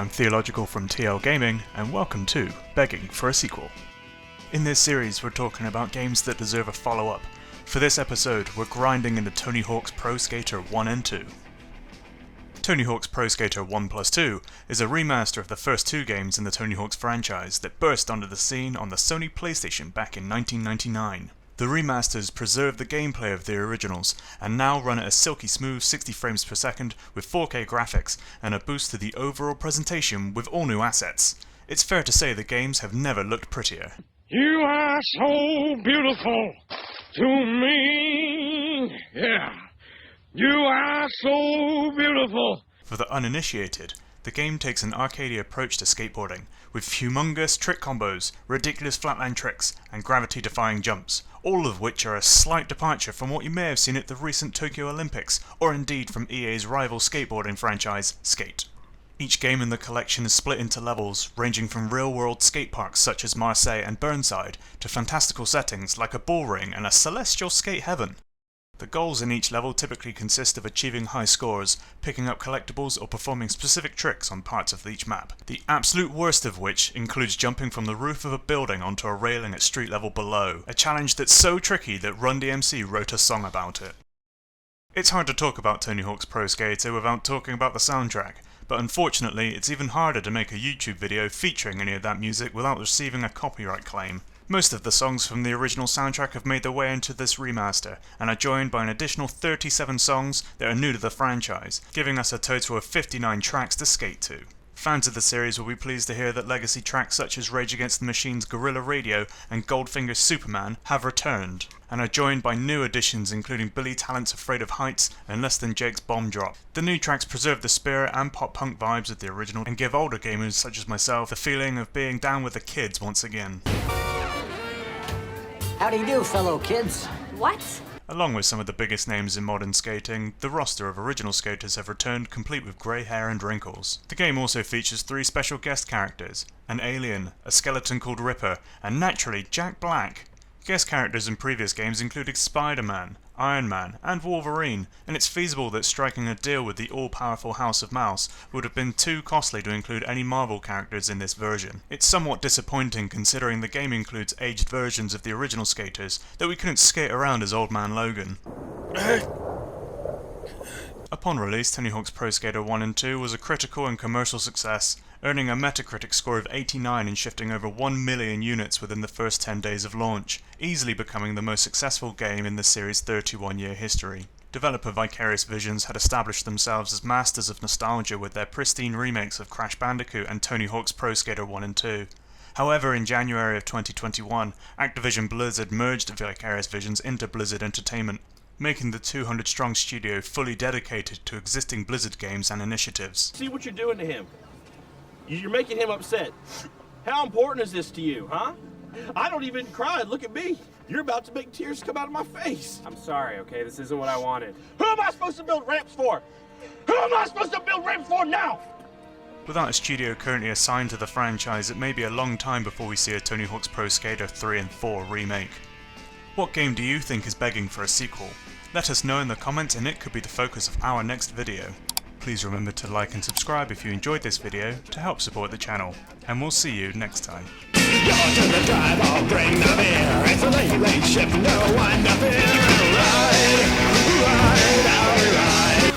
I'm Theological from TL Gaming, and welcome to Begging for a Sequel. In this series, we're talking about games that deserve a follow-up. For this episode, we're grinding into Tony Hawk's Pro Skater 1 and 2. Tony Hawk's Pro Skater 1+2 is a remaster of the first two games in the Tony Hawk's franchise that burst onto the scene on the Sony PlayStation back in 1999. The remasters preserve the gameplay of the originals and now run at a silky smooth 60 frames per second with 4K graphics and a boost to the overall presentation with all new assets. It's fair to say the games have never looked prettier. You are so beautiful to me, yeah. You are so beautiful. For the uninitiated, the game takes an arcadey approach to skateboarding, with humongous trick combos, ridiculous flatland tricks, and gravity-defying jumps, all of which are a slight departure from what you may have seen at the recent Tokyo Olympics, or indeed from EA's rival skateboarding franchise, Skate. Each game in the collection is split into levels, ranging from real-world skate parks such as Marseille and Burnside, to fantastical settings like a bull ring and a celestial skate heaven. The goals in each level typically consist of achieving high scores, picking up collectibles, or performing specific tricks on parts of each map. The absolute worst of which includes jumping from the roof of a building onto a railing at street level below, a challenge that's so tricky that Run DMC wrote a song about it. It's hard to talk about Tony Hawk's Pro Skater without talking about the soundtrack, but unfortunately it's even harder to make a YouTube video featuring any of that music without receiving a copyright claim. Most of the songs from the original soundtrack have made their way into this remaster, and are joined by an additional 37 songs that are new to the franchise, giving us a total of 59 tracks to skate to. Fans of the series will be pleased to hear that legacy tracks such as Rage Against the Machine's Guerrilla Radio and Goldfinger's Superman have returned, and are joined by new additions including Billy Talent's Afraid of Heights and Less Than Jake's Bomb Drop. The new tracks preserve the spirit and pop-punk vibes of the original and give older gamers such as myself the feeling of being down with the kids once again. How do you do, fellow kids? What? Along with some of the biggest names in modern skating, the roster of original skaters have returned complete with grey hair and wrinkles. The game also features 3 special guest characters, an alien, a skeleton called Ripper, and naturally Jack Black. Guest characters in previous games included Spider-Man, Iron Man, and Wolverine, and it's feasible that striking a deal with the all-powerful House of Mouse would have been too costly to include any Marvel characters in this version. It's somewhat disappointing considering the game includes aged versions of the original skaters that we couldn't skate around as Old Man Logan. Upon release, Tony Hawk's Pro Skater 1 and 2 was a critical and commercial success, earning a Metacritic score of 89 and shifting over 1 million units within the first 10 days of launch, easily becoming the most successful game in the series' 31-year history. Developer Vicarious Visions had established themselves as masters of nostalgia with their pristine remakes of Crash Bandicoot and Tony Hawk's Pro Skater 1 and 2. However, in January of 2021, Activision Blizzard merged Vicarious Visions into Blizzard Entertainment, making the 200-strong studio fully dedicated to existing Blizzard games and initiatives. See what you're doing to him. You're making him upset. How important is this to you, huh? I don't even cry. Look at me. You're about to make tears come out of my face. I'm sorry, okay? This isn't what I wanted. Who am I supposed to build ramps for? Who am I supposed to build ramps for now? Without a studio currently assigned to the franchise, it may be a long time before we see a Tony Hawk's Pro Skater 3 and 4 remake. What game do you think is begging for a sequel? Let us know in the comments and it could be the focus of our next video. Please remember to like and subscribe if you enjoyed this video to help support the channel, and we'll see you next time. You're to the drive, I'll bring the beer. It's a late, late shift, no one up here. Ride, ride, I'll ride.